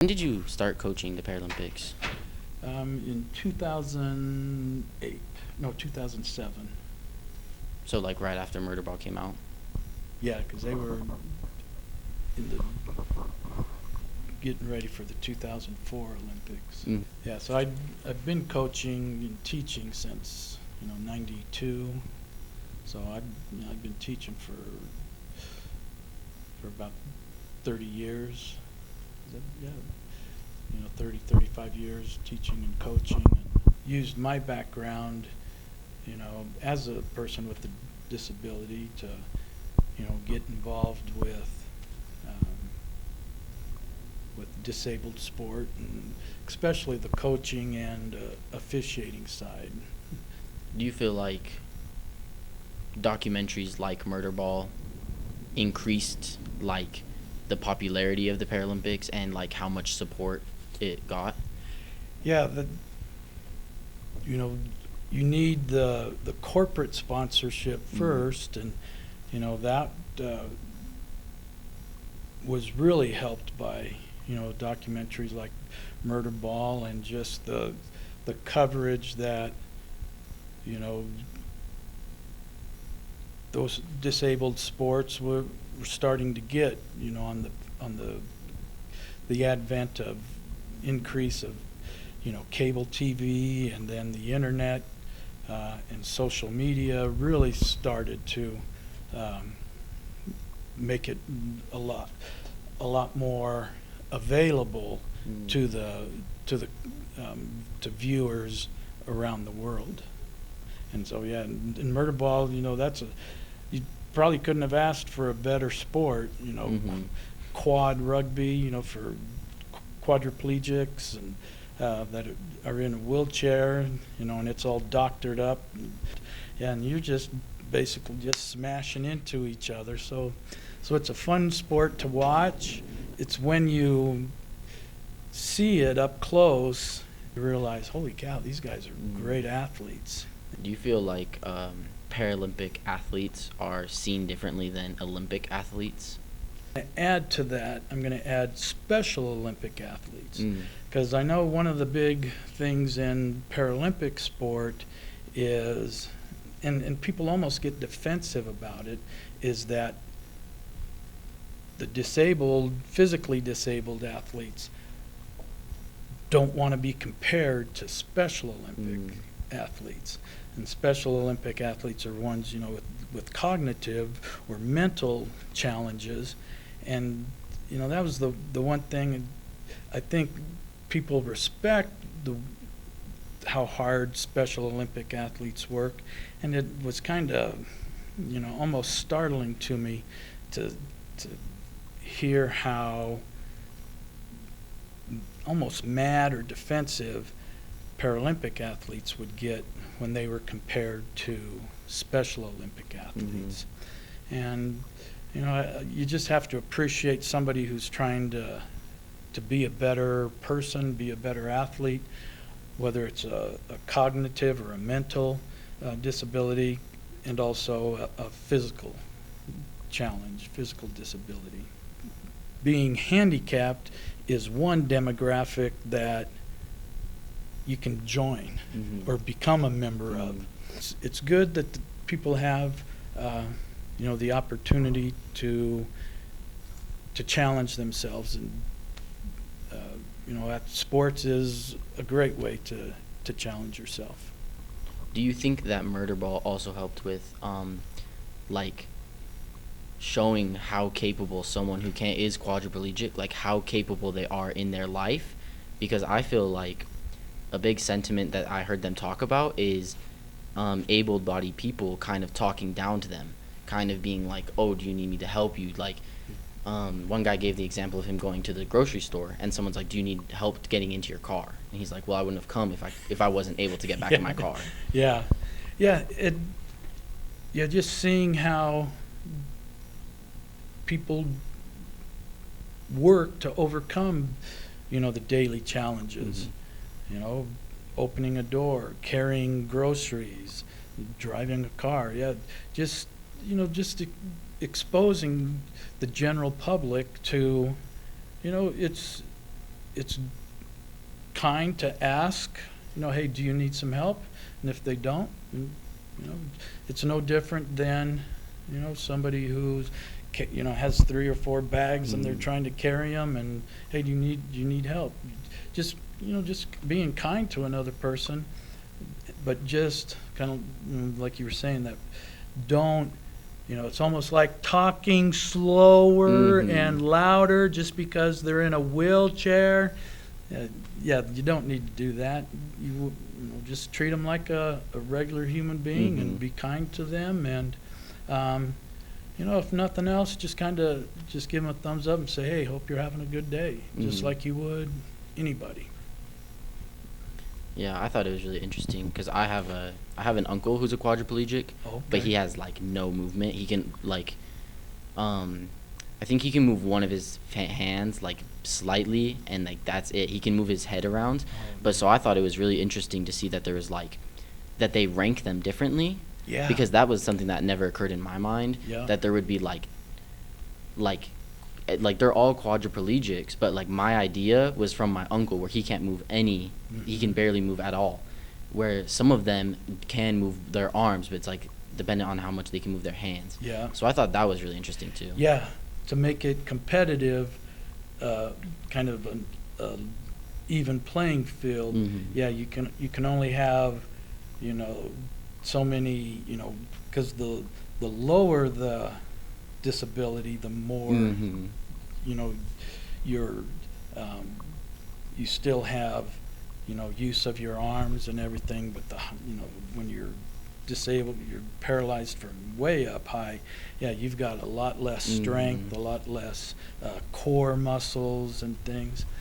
When did you start coaching the Paralympics? In 2008, no, 2007. So like right after Murderball came out? Yeah, because they were in the getting ready for the 2004 Olympics. Mm. Yeah, so I've been coaching and teaching since '92. So I've been teaching for about 30 years. Yeah, 30, 35 years teaching and coaching, and used my background, as a person with a disability to, get involved with disabled sport, and especially the coaching and officiating side. Do you feel like documentaries like Murderball increased like the popularity of the Paralympics and like how much support it got? Yeah, you need the corporate sponsorship first, and that was really helped by documentaries like Murderball, and just the coverage that those disabled sports were starting to get, on the advent of increase of cable TV, and then the internet and social media really started to make it a lot more available to viewers around the world. And so yeah, in Murderball, you probably couldn't have asked for a better sport. Quad rugby, for quadriplegics and that are in a wheelchair, and it's all doctored up, and you're just basically just smashing into each other. So it's a fun sport to watch. It's when you see it up close, you realize, holy cow, these guys are great athletes. Do you feel like Paralympic athletes are seen differently than Olympic athletes? To add to that, I'm going to add Special Olympic athletes, Mm. because I know one of the big things in Paralympic sport is, and people almost get defensive about it, is that the physically disabled athletes don't want to be compared to Special Olympic athletes. And Special Olympic athletes are ones, with cognitive or mental challenges. And, that was the one thing I think people respect, how hard Special Olympic athletes work. And it was kind of, almost startling to me to hear how almost mad or defensive Paralympic athletes would get when they were compared to Special Olympic athletes. And you just have to appreciate somebody who's trying to be a better person, be a better athlete, whether it's a cognitive or a mental disability, and also a physical challenge, physical disability. Being handicapped is one demographic that you can join or become a member of. It's good that people have the opportunity to challenge themselves, and sports is a great way to challenge yourself. Do you think that Murderball also helped with like showing how capable someone who is quadriplegic, like how capable they are in their life? Because I feel like a big sentiment that I heard them talk about is able-bodied people kind of talking down to them, kind of being like, oh, do you need me to help you? Like, one guy gave the example of him going to the grocery store, and someone's like, do you need help getting into your car? And he's like, well, I wouldn't have come if I wasn't able to get back in my car. Yeah, just seeing how people work to overcome, the daily challenges. Opening a door, carrying groceries, driving a car. Yeah, just exposing the general public to, it's it's kind to ask, hey, do you need some help? And if they don't, then, it's no different than, somebody who's, has 3 or 4 bags and they're trying to carry them, and hey, do you need help? Just, just being kind to another person, but just kind of like you were saying, that don't, it's almost like talking slower and louder just because they're in a wheelchair. Yeah, you don't need to do that. You just treat them like a regular human being and be kind to them. And, if nothing else, just give them a thumbs up and say, hey, hope you're having a good day, just like you would anybody. Yeah, I thought it was really interesting because I have an uncle who's a quadriplegic, but he has like no movement. He can I think he can move one of his hands like slightly, and like that's it. He can move his head around, but so I thought it was really interesting to see that there was like that they rank them differently. Yeah. Because that was something that never occurred in my mind. Yeah. That there would be like they're all quadriplegics, but like my idea was from my uncle where he can't move any, he can barely move at all, where some of them can move their arms, but it's like dependent on how much they can move their hands. Yeah. So I thought that was really interesting too. Yeah, to make it competitive, kind of an even playing field. Yeah, you can only have, so many, because the lower the disability, the more, you still have, use of your arms and everything, but when you're disabled, you're paralyzed from way up high, yeah, you've got a lot less strength, a lot less core muscles and things.